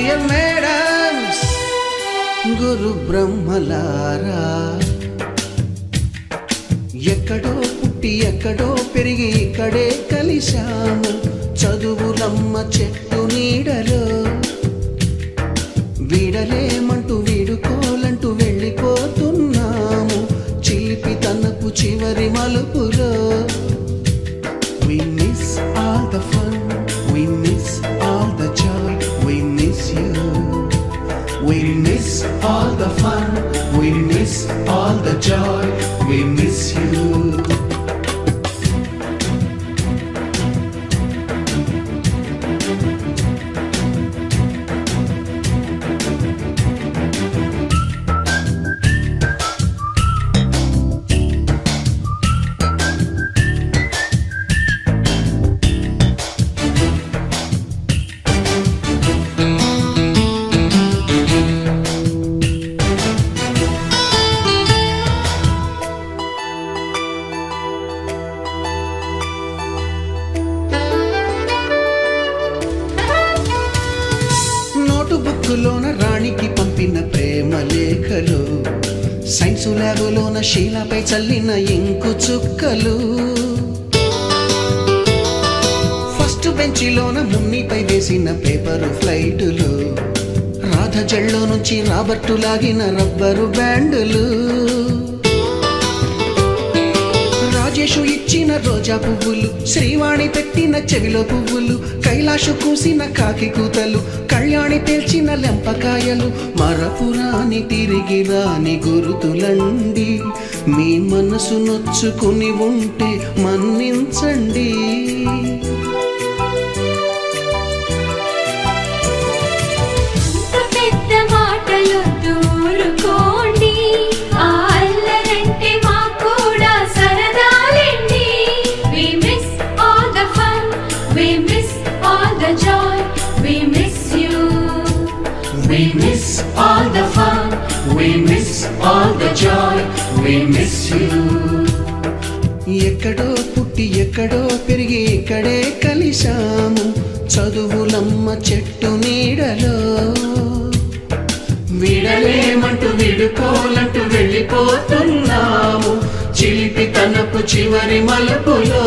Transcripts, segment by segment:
Dear madams గురు బ్రహ్మలారా ఎక్కడో పుట్టి ఎక్కడో పెరిగి ఇక్కడే కలిశాము చదువులమ్మ చెట్టు నీడలో వీడలేమంటూ వీడుకోలంటూ వెళ్ళిపోతున్నాము చిలిపి తనపు చివరి మలుపులో We miss all the fun, we miss all the joy, we miss you. We miss all the fun, we miss all the joy, we miss you. బుక్కులోన రాణికి పంపిన ప్రేమ లేఖలు సైన్సు ల్యాబులోన శీలపై చల్లిన ఇంకు చుక్కలు ఫస్ట్ బెంచిలోన మున్నిపై వేసిన పేపరు ఫ్లైటులు రాధ జల్లో నుంచి రాబర్టు లాగిన rubber బ్యాండులు Rajesh ఇచ్చిన రోజా పువ్వులు శ్రీవాణి పెట్టిన చెవిలో పువ్వులు కైలాషు కూసిన కాకి కూతలు కళ్యాణి పేల్చిన లెంపకాయలు మరపురాని తిరిగి రాని గురుతులండి మీ మనసు నొచ్చుకుని ఉంటే మన్నించండి We miss all the fun, we miss all the joy, we miss you. ఎక్కడో పుట్టి ఎక్కడో పెరిగి ఇక్కడే కలిశాము చదువులమ్మ చెట్టు నీడలో వీడలేమంటూ వీడుకోలంటూ వెళ్ళిపోతున్నాము చిలిపి తనపు చివరి మలుపులో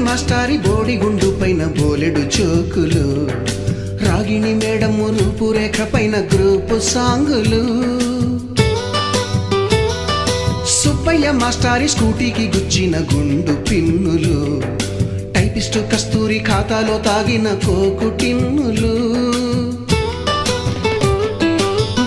మాస్టారి బోడిగుండు పైన బోలెడు చోకులు రాగిణి మేడము రూపురేఖ పైన గ్రూపు సాంగులు సుబ్బయ్య మాస్టారి స్కూటీకి గుచ్చిన గుండు పిన్నులు టైపిస్టు కస్తూరి ఖాతాలో తాగిన కోకు టిన్నులు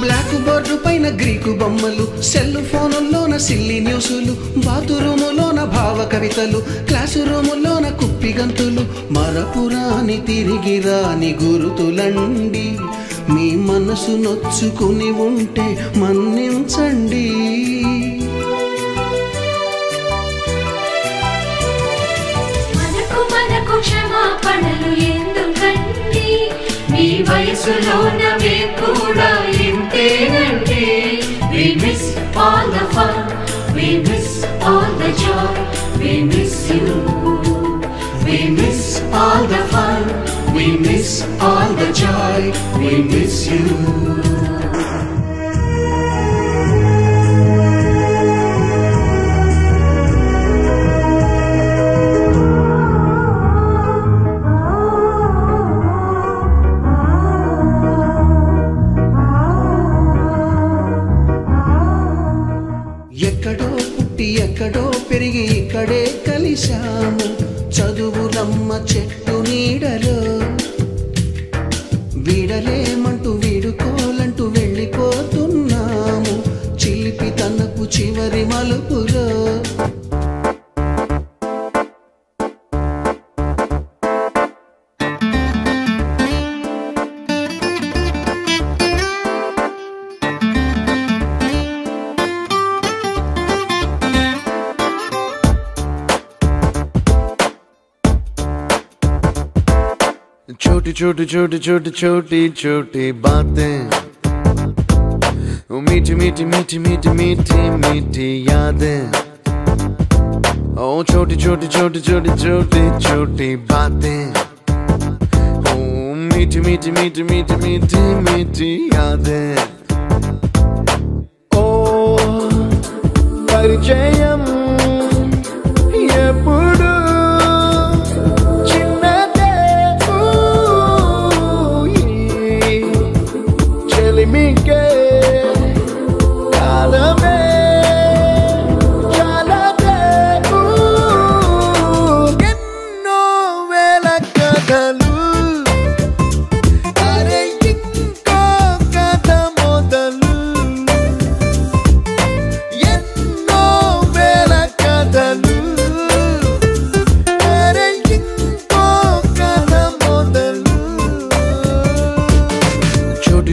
బ్లాక్ బోర్డు పైన గ్రీకు బొమ్మలు సెల్ ఫోనుల్లోన సిల్లి న్యూసులు బాతురూములోన భావ కవితలు క్లాసు రూములోన కుప్పిగంతులు మరపురాని తిరిగి రాని గురుతులండి మీ మనసు నొచ్చుకుని ఉంటే మన్నించండి మనకు క్షమాపణలు ఎందుకండి మీ వయసులోనవే కూడా ఇంతేనండి We miss all the fun, we miss all the joy, we miss you. We miss all the fun, we miss all the joy, we miss you. ఎక్కడో పుట్టి ఎక్కడో పెరిగి ఇక్కడే కలిశాము చదువులమ్మ చెట్టు నీడలో వీడలేమంటూ తనకు చివరి మలుపులో छोटी छोटी छोटी छोटी छोटी छोटी बातें, मीठी मीठी मीठी मीठी मीठी मीठी यादें। ओ छोटी छोटी छोटी छोटी छोटी छोटी बातें, ओ मीठी मीठी मीठी मीठी मीठी मीठी यादें। ओ परिचयम ఎప్పుడు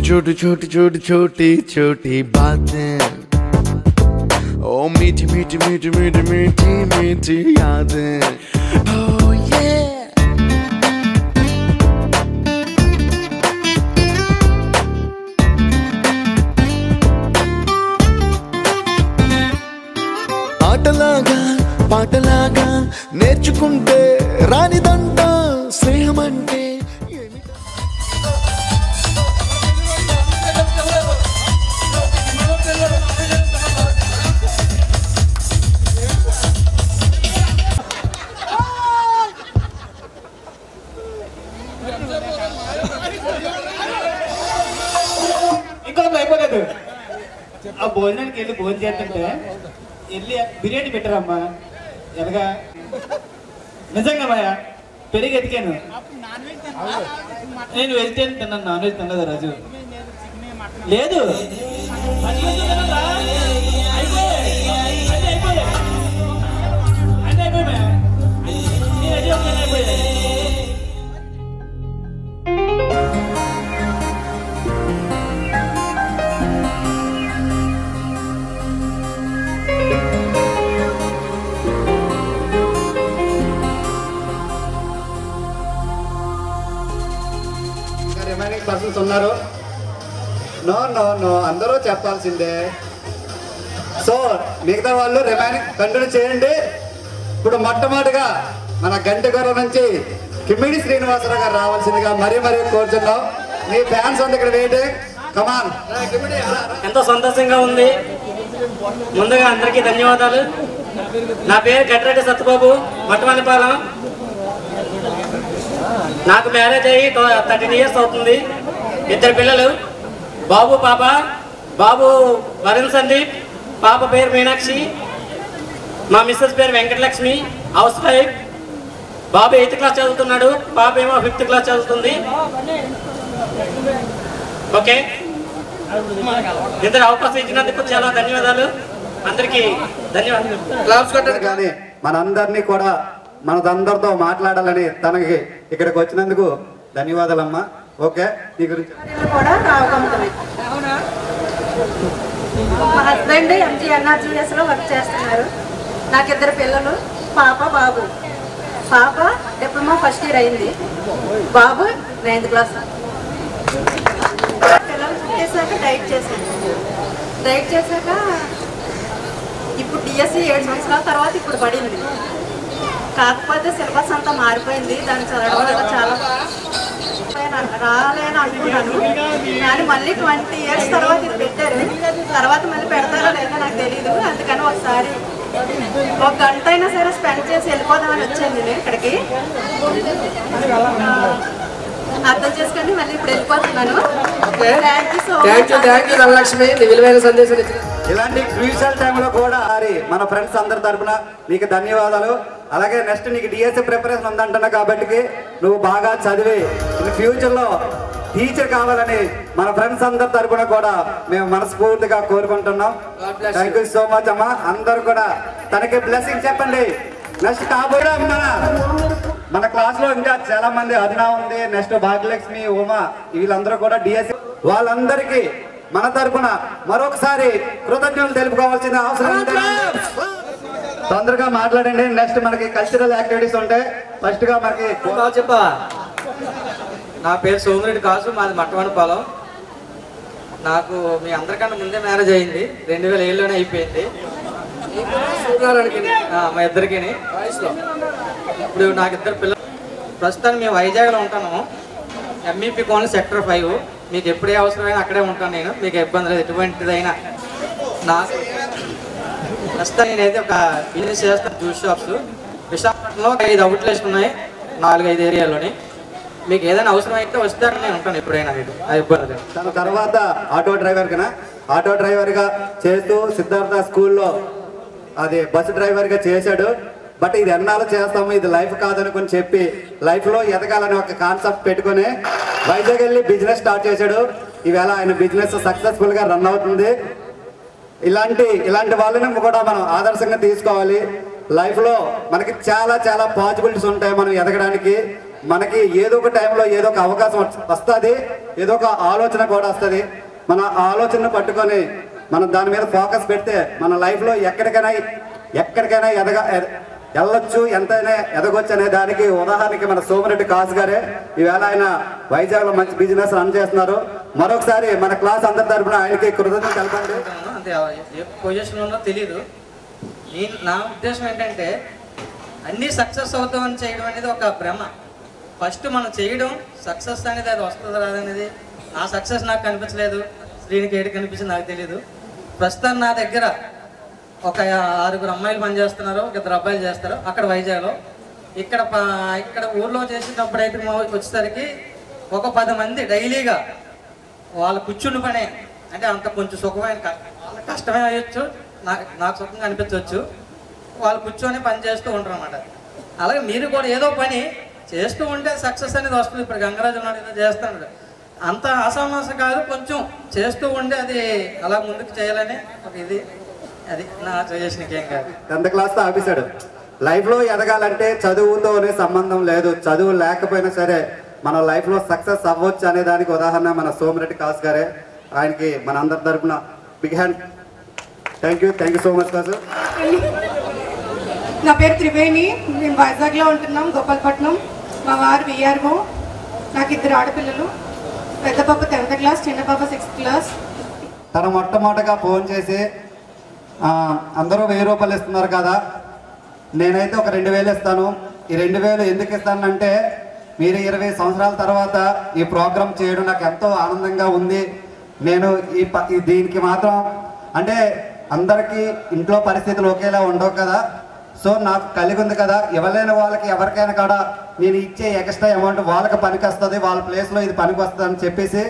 छोटी छोटी छोटी छोटी छोटी बातें, ओ मीठी मीठी मीठी मीठी मीठी मीठी यादें। Oh yeah। ఆటలాగా పాటలాగా నేర్చుకుంటే రానిదంట స్నేహం అంటే। ఇంకొక అయిపోలేదు ఆ భోజనానికి వెళ్ళి భోజనం చేస్తుంటే వెళ్ళి బిర్యానీ పెట్టారమ్మా ఎలాగా నిజంగా మాయా పెరిగి ఎతికాను నేను వెజిటేరియన్ తిన్నాను నాన్ వెజ్ తినలేదు రాజు లేదు రిమైనింగ్ పర్సన్స్ ఉన్నారు నో నో నో అందరూ చెప్పాల్సిందే సో మిగతా వాళ్ళు రిమైనింగ్ కంటిన్యూ చేయండి ఇప్పుడు మొట్టమొదటిగా మన గంటగొర్ర నుంచి కిమ్మిడి శ్రీనివాసరావు గారు రావాల్సిందిగా మరీ కోరుతున్నాం మీ ఫ్యాన్స్ అంతా ఇక్కడ వెయిటింగ్ కమాన్ ఎంతో సంతోషంగా ఉంది ముందుగా అందరికీ ధన్యవాదాలు నా పేరు గట్టిరెడ్డి సత్యబాబు మట్టమల్లిపాలెం నాకు మ్యారేజ్ అయ్యి 13 years అవుతుంది ఇద్దరు పిల్లలు బాబు పాప బాబు వరుణ్ సందీప్ పాప పేరు మీనాక్షి మా మిస్సెస్ పేరు వెంకటలక్ష్మి హౌస్ వైఫ్ బాబు 8th class చదువుతున్నాడు పాప ఏమో 5th class చదువుతుంది ఓకే ఇద్దరు అవకాశం ఇచ్చినందుకు చాలా ధన్యవాదాలు అందరికీ ధన్యవాదాలు కానీ మనందరినీ కూడా మనదందరితో మాట్లాడాలని తనకి ఇక్కడికి వచ్చినందుకు ధన్యవాదాలమ్మా ఓకే నీ గురించి కూడా మా హస్బెండ్ MGNRGS లో వర్క్ చేస్తున్నారు నాకు ఇద్దరు పిల్లలు పాప బాబు పాప డిప్లొమా ఫస్ట్ ఇయర్ అయింది బాబు 9th class పిల్లలు చేశాక డైట్ చేశాక ఇప్పుడు DSC 7 సంవత్సరాల తర్వాత ఇప్పుడు పడింది కాకపోతే సిలబస్ అంతా మారిపోయింది దాన్ని చదవడం వల్ల చాలా రాలేని అనుకున్నాను కానీ మళ్ళీ 20 years తర్వాత ఇది పెట్టారు తర్వాత మళ్ళీ పెడతారో లేదో నాకు తెలియదు అందుకని ఒకసారి 1 గంట అయినా సరే స్పెండ్ చేసి వెళ్ళిపోదామని వచ్చాను నేను ఇక్కడికి అర్థం చేసుకోండి మళ్ళీ ఇప్పుడు వెళ్ళిపోతున్నాను థ్యాంక్ యూ ధనలక్ష్మి విలువైన సందేశం ఇలాంటి క్రూషియల్ టైంలో కూడా మన ఫ్రెండ్స్ అందరి తరఫున నీకు ధన్యవాదాలు అలాగే నెక్స్ట్ నీకు DSC ప్రిపరేషన్ ఉందంటున్నా కాబట్టి నువ్వు బాగా చదివి ఫ్యూచర్లో టీచర్ కావాలని మన ఫ్రెండ్స్ అందరి తరపున కూడా మేము మనస్ఫూర్తిగా కోరుకుంటున్నాం. థ్యాంక్ యూ సో మచ్ అమ్మా. అందరూ కూడా తనకి బ్లెస్సింగ్ చెప్పండి. నెక్స్ట్ కాబోయే మన క్లాస్ లో ఇంకా చాలా మంది అరుణ ఉంది, నెక్స్ట్ భాగ్యలక్ష్మి, ఉమా, వీళ్ళందరూ కూడా డిఎస్సి. వాళ్ళందరికీ మన తరపున మరొకసారి కృతజ్ఞతలు తెలుపుకోవాల్సిన అవసరం ఉంది. తొందరగా మాట్లాడండి. నెక్స్ట్ మనకి కల్చరల్ యాక్టివిటీస్ ఉంటాయి. ఫస్ట్ గా మనకి చెప్పా. నా పేరు సోమిరెడ్డి కాసు, మాది మట్టవనపాలెం. నాకు మీ అందరికన్నా ముందే మ్యారేజ్ అయింది, 2007లోనే అయిపోయింది మా ఇద్దరికి. ఇప్పుడు నాకు ఇద్దరు పిల్లలు. ప్రస్తుతానికి మేము వైజాగ్లో ఉంటాను, ఎంఈపీ కాలనీ సెక్టర్ 5. మీకు ఎప్పుడే అవసరమైనా అక్కడే ఉంటాను నేను, మీకు ఇబ్బంది లేదు ఎటువంటిదైనా. నాకు ప్రస్తుతం నేనైతే ఒక బిజినెస్ చేస్తాను, జ్యూస్ షాప్స్. విశాఖపట్నంలో 5 అవుట్లెట్స్ ఉన్నాయి, 4-5 ఏరియాలోని. మీకు ఏదైనా అవసరం అయితే వస్తే నేను ఉంటాను ఎప్పుడైనా, మీకు ఇబ్బంది లేదు. తన తర్వాత ఆటో డ్రైవర్గా చేస్తూ సిద్ధార్థ స్కూల్లో అది బస్సు డ్రైవర్గా చేశాడు. బట్ ఇది ఎన్నాళ్ళు చేస్తాము, ఇది లైఫ్ కాదనుకుని చెప్పి లైఫ్లో ఎదగాలని ఒక కాన్సెప్ట్ పెట్టుకుని వైజాగ్ వెళ్ళి బిజినెస్ స్టార్ట్ చేశాడు. ఈవేళ ఆయన బిజినెస్ సక్సెస్ఫుల్గా రన్ అవుతుంది. ఇలాంటి వాళ్ళని కూడా మనం ఆదర్శంగా తీసుకోవాలి. లైఫ్లో మనకి చాలా చాలా పాసిబిలిటీస్ ఉంటాయి మనం ఎదగడానికి. మనకి ఏదో ఒక టైంలో ఏదో ఒక అవకాశం వస్తుంది, ఏదో ఒక ఆలోచన కూడా వస్తుంది. మన ఆలోచనను పట్టుకొని మనం దాని మీద ఫోకస్ పెడితే మన లైఫ్లో ఎక్కడికైనా వెళ్ళొచ్చు, ఎంతైనా ఎదగొచ్చు అనే దానికి ఉదాహరణకి మన సోమిరెడ్డి కాసు గారే. ఈవేళ ఆయన వైజాగ్లో మంచి బిజినెస్ రన్ చేస్తున్నారు. మరొకసారి మన క్లాస్ అందరి తరపున ఆయనకి కృతజ్ఞతలు తెలపండి. అంటే ఏ పొజిషన్ ఉన్నో తెలీదు. నా ఉద్దేశం ఏంటంటే అన్నీ సక్సెస్ అవుతామని చేయడం అనేది ఒక భ్రమ. ఫస్ట్ మనం చేయడం, సక్సెస్ అనేది అది వస్తుంది రాదనేది. నా సక్సెస్ నాకు కనిపించలేదు, శ్రీనికి ఏడు కనిపించింది నాకు తెలీదు. ప్రస్తుతం నా దగ్గర ఒక 6 అమ్మాయిలు పనిచేస్తున్నారు, 2 అబ్బాయిలు చేస్తారు అక్కడ వైజాగ్లో. ఇక్కడ ఊర్లో చేసేటప్పుడు అయితే వచ్చేసరికి ఒక 10 మంది డైలీగా వాళ్ళు కూర్చుని పనే. అంటే అంత కొంచెం సుఖమైన, వాళ్ళకి కష్టమే అయ్యొచ్చు, నాకు సుఖంగా అనిపించవచ్చు. వాళ్ళు కూర్చొని పని చేస్తూ ఉంటారు అన్నమాట. అలాగే మీరు కూడా ఏదో పని చేస్తూ ఉంటే సక్సెస్ అనేది వస్తుంది. ఇప్పుడు గంగరాజు ఉన్నాడు, ఏదో చేస్తున్నాడు, అంత అసమస్య కాదు, కొంచెం చేస్తూ ఉంటే అది అలా ముందుకు చేయాలని ఒక ఇది. అది నా సజెషన్కి ఏం కాదు. 10th క్లాస్తో ఆపేశాడు. లైఫ్లో ఎదగాలంటే చదువుతోనే సంబంధం లేదు. చదువు లేకపోయినా సరే మన లైఫ్లో సక్సెస్ అవ్వచ్చు అనే దానికి ఉదాహరణ మన సోమిరెడ్డి కాసు గారే. ఆయనకి మన అందరి తరపున big hand. Thank you so much Kasu. నా పేరు త్రివేణి, మేము వైజాగ్లో ఉంటున్నాం, గోపాలపట్నం. మా వారు విఆర్ఓ. నాకు 2 ఆడపిల్లలు, పెద్ద పాప 10th క్లాస్, చిన్న పాప 6th క్లాస్. తన మొట్టమొదటిగా ఫోన్ చేసి అందరూ 1000 రూపాయలు ఇస్తున్నారు కదా, నేనైతే ఒక 2000 ఇస్తాను. ఈ 2000 ఎందుకు ఇస్తానంటే మీరు 20 సంవత్సరాల తర్వాత ఈ ప్రోగ్రామ్ చేయడం నాకు ఎంతో ఆనందంగా ఉంది. నేను దీనికి మాత్రం అంటే అందరికీ ఇంట్లో పరిస్థితులు ఒకేలా ఉండవు కదా, సో నాకు కలిగి ఉంది కదా, ఇవ్వలేని వాళ్ళకి ఎవరికైనా కూడా నేను ఇచ్చే ఎక్స్ట్రా అమౌంట్ వాళ్ళకి పనికి వస్తుంది, వాళ్ళ ప్లేస్లో ఇది పనికి వస్తుంది అని చెప్పేసి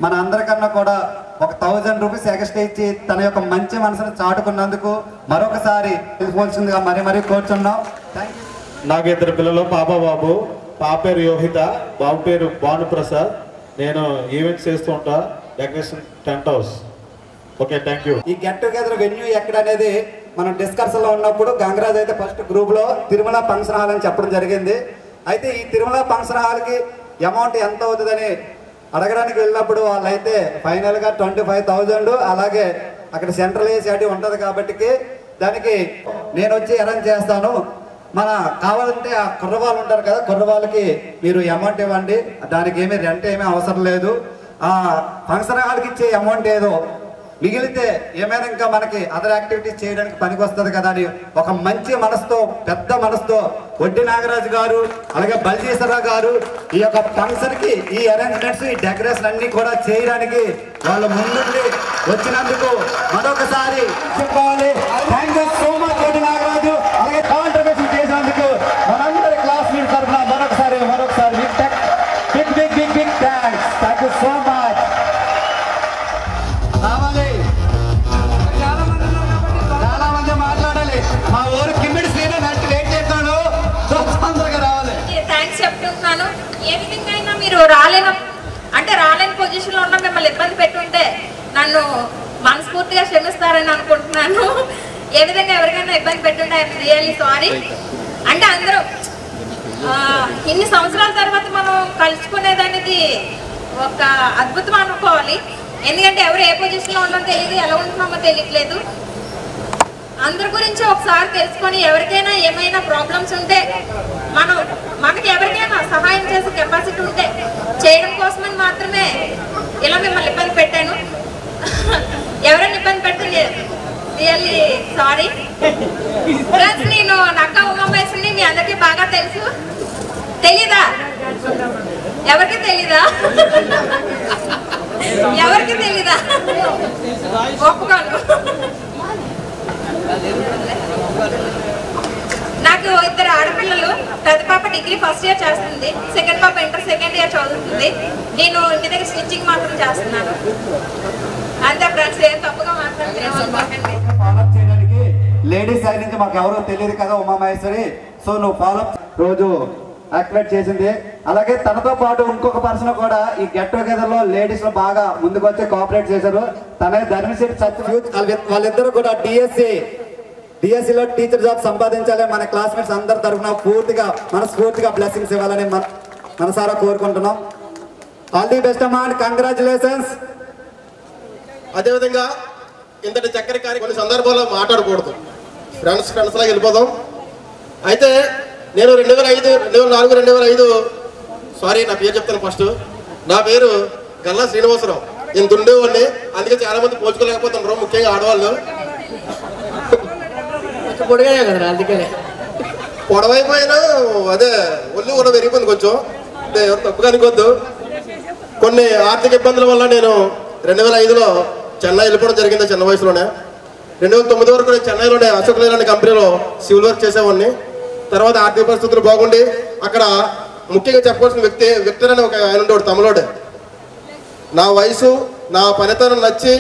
మన అందరికన్నా కూడా ఒక 1000 రూపీస్ ఎక్స్ట్రా ఇచ్చి తన యొక్క మంచి మనసును చాటుకున్నందుకు మరొకసారి తెలుసుకోవాల్సిందిగా మరీ కోరుచున్నాం. నాకు 2 పిల్లలు, పాప బాబు. పాప పేరు యోహిత, బాబు పేరు భానుప్రసాద్. నేను ఈవెంట్స్ చేస్తూ ఉంటా, decoration tent house. Okay, thank you. ఈ గెట్ టుగెదర్ వెన్యూ ఎక్కడ అనేది మనం డిస్కషన్ లో ఉన్నప్పుడు గంగరాజ్ అయితే ఫస్ట్ గ్రూప్ లో తిరుమల ఫంక్షన్ హాల్ అని చెప్పడం జరిగింది. అయితే ఈ తిరుమల ఫంక్షన్ హాల్ కి అమౌంట్ ఎంత అవుతుందని అడగడానికి వెళ్ళినప్పుడు వాళ్ళైతే ఫైనల్ గా 25,000, అలాగే అక్కడ సెంట్రల్ ఏసీ ఉంటది కాబట్టి దానికి నేను వచ్చి అరేంజ్ చేస్తాను, మన కావాలంటే ఆ కుర్రవాళ్ళు ఉంటారు కదా, కుర్రవాళ్ళకి మీరు అమౌంట్ ఇవ్వండి, దానికి ఏమీ రెంట్ ఏమీ అవసరం లేదు, ఆ ఫంక్షన్ హాల్కి ఇచ్చే అమౌంట్ ఏదో మిగిలితే ఏమైనా ఇంకా మనకి అదర్ యాక్టివిటీస్ చేయడానికి పనికి వస్తుంది కదా అని ఒక మంచి మనసుతో, పెద్ద మనసుతో వడ్డీ నాగరాజు గారు అలాగే బల్జీశ్వరరావు గారు ఈ యొక్క ఫంక్షన్ కి ఈ అరేంజ్మెంట్స్, ఈ డెకరేషన్ అన్ని కూడా చేయడానికి వాళ్ళు ముందుండి వచ్చినందుకు మరొకసారి చెప్పాలి. థ్యాంక్ యూ సో మచ్ వడ్డీ నాగరాజు, అలాగే కాంట్రిబ్యూషన్ చేసినందుకు మనందరి క్లాస్ మీట్ తరఫున మరొకసారి big thanks. Thank you so much. చాలా మంది మాట్లాడాలి. మా ఊరు కిమ్మిడి శ్రీను అంటే వెయిట్ చేస్తాను, తొందరగా రావాలి. థ్యాంక్స్ చెప్తున్నాను. ఏ విధంగా అయినా మీరు రాలేన అంటే పొజిషన్లో ఉన్నా మిమ్మల్ని ఇబ్బంది పెట్టుంటే నన్ను మనస్ఫూర్తిగా క్షమిస్తారని అనుకుంటున్నాను. ఏ విధంగా ఎవరికైనా ఇబ్బంది పెట్టుంటే ఐఎమ్ రియల్లీ సారీ. అంటే అందరూ ఇన్ని సంవత్సరాల తర్వాత మనం కలుసుకునేదానికి ఒక అద్భుతం అనుకోవాలి. ఎందుకంటే ఎవరు ఏ పొజిషన్లో ఉన్నామో తెలియదు, ఎలా ఉంటున్నామో తెలియట్లేదు. అందరి గురించి ఒకసారి తెలుసుకొని ఎవరికైనా ఏమైనా ప్రాబ్లమ్స్ ఉంటే మనకి ఎవరికైనా సహాయం చేసే కెపాసిటీ ఉంటే చేయడం కోసమని మాత్రమే ఇలా మిమ్మల్ని ఇబ్బంది పెట్టాను. ఎవరైనా ఇబ్బంది పెడితే రియల్లీ సారీ. ఫ్రెండ్స్, నేను నక్క ఉమామహేశ్వరిని మీ అందరికీ బాగా తెలుసు. తెలీదా? ఎవరికి తెలీదా? ఎవరికి తెలీదా? ఒప్పుకోను. నాకు 2 ఆడపిల్లలు. పెద్ద పాప డిగ్రీ ఫస్ట్ ఇయర్ చేస్తుంది, సెకండ్ పాప ఇంటర్ సెకండ్ ఇయర్ చదువుతుంది. నేను ఇంటి దగ్గర స్టిచ్చింగ్ మాత్రం చేస్తున్నాను. అంతే ఫ్రెండ్స్, ఏం తప్పుగా మాట్లాడుతున్నాను. ఫాలోఅప్ చేయడానికి లేడీస్ సైడ్ నుంచి మాకు ఎవరో తెలియదు కదా ఉమామహేశ్వరి. సో నువ్వు ఫాలోఅప్ రోజు యాక్టివేట్ చేసింది. అలాగే తనతో పాటు ఇంకొక పర్సన్ కూడా ఈ గెట్ టుగెదర్ లో లేడీస్ లో బాగా ముందుకు వచ్చి కోఆపరేట్ చేశారు. తనే ధర్మశెట్టి సత్యఫ్యూజ్. వాళ్ళిద్దరు కూడా డిఎస్సిలో టీచర్ జాబ్ సంపాదించాలి. మన క్లాస్మేట్స్ అందరి తరఫున మనస్ఫూర్తిగా బ్లెస్సింగ్స్ ఇవ్వాలని మనసారా కోరుకుంటున్నాం. ఆల్ ది బెస్ట్ అమ్మా, కంగ్రాచులేషన్స్. అదేవిధంగా ఇంతటి చక్కని కార్యక్రమం కొన్ని సందర్భాల్లో మాట్లాడకూడదు, ఫ్రెండ్స్ లాగా వెళ్ళిపోదాం. అయితే నేను 2004 సారీ నా పేరు చెప్తాను ఫస్ట్. నా పేరు గల్లా శ్రీనివాసరావు. నేను దుండేవాడిని, అందుకే చాలా మంది పోల్చుకోలేకపోతున్నారు, ముఖ్యంగా ఆడవాళ్ళు. పొడిగానే కదా, అందుకే పొడవైపోయినా అదే ఒళ్ళు కూడా పెరిగిపోయింది కొంచెం. ఎవరు తప్పుగా అనుకోవద్దు. కొన్ని ఆర్థిక ఇబ్బందుల వల్ల నేను 2005లో చెన్నై వెళ్ళిపోవడం జరిగింది. చిన్న వయసులోనే 2009 వరకు నేను చెన్నైలోనే అశోక్ లేలాంటి కంపెనీలో సివిల్ వర్క్ చేసేవాడిని. తర్వాత ఆర్థిక పరిస్థితులు బాగుండి అక్కడ ముఖ్యంగా చెప్పవలసిన విక్టర్ అని ఒక ఆయన ఉండేవాడు, తమిళోడు. నా వయసు నా పనితనం నచ్చి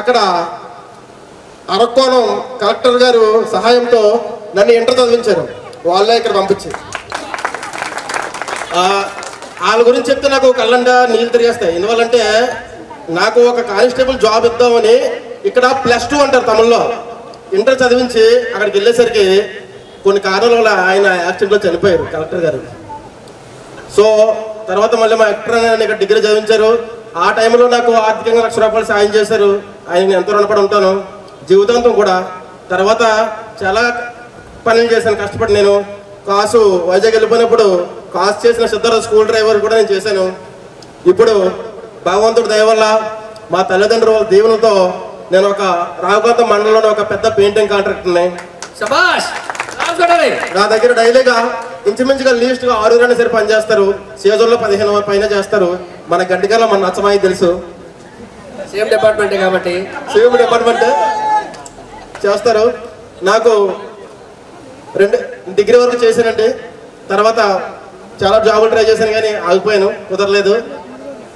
అక్కడ అరక్కోణం కలెక్టర్ గారు సహాయంతో నన్ను ఇంటర్ చదివించారు. వాళ్ళే ఇక్కడ పంపించి వాళ్ళ గురించి చెప్తే నాకు కళ్ళండా నీళ్ళు తిరిగేస్తాయి. ఎందువల్లంటే నాకు ఒక కానిస్టేబుల్ జాబ్ ఇద్దామని ఇక్కడ +2 అంటారు తమిళ్లో, ఇంటర్ చదివించి అక్కడికి వెళ్ళేసరికి కొన్ని కారణాల వల్ల ఆయన యాక్సిడెంట్లో చనిపోయారు కలెక్టర్ గారు. సో తర్వాత మళ్ళీ మా ఎక్టర్ అని ఇక్కడ డిగ్రీ చదివించారు. ఆ టైంలో నాకు ఆర్థికంగా ₹1,00,000 సాయం చేశారు. ఆయన ఎంతో రుణపడి ఉంటాను జీవితాంతం కూడా. తర్వాత చాలా పనులు చేశాను కష్టపడి. నేను కాసు వైజాగ్ వెళ్ళిపోయినప్పుడు కాసు చేసిన సిద్ధార్థ స్కూల్ డ్రైవర్ కూడా నేను చేశాను. ఇప్పుడు భగవంతుడి దయ వల్ల మా తల్లిదండ్రుల వాళ్ళ దీవెనలతో నేను ఒక రావుకాంతం మండలంలో ఒక పెద్ద పెయింటింగ్ కాంట్రాక్టర్ని. నా దగ్గర డైలీగా ఇంచుమించుగా లీస్ట్గా 6 సరి పనిచేస్తారు. సీజన్లో 15 పైన చేస్తారు. మన గడ్డికల్లా మన నచ్చమాయి తెలుసు, సేమ్ డిపార్ట్మెంట్ కాబట్టి సేమ్ డిపార్ట్మెంట్ చేస్తారు. నాకు 2 డిగ్రీ వరకు చేశానండి. తర్వాత చాలా జాబులు ట్రై చేశాను కానీ ఆగిపోయాను, కుదరలేదు.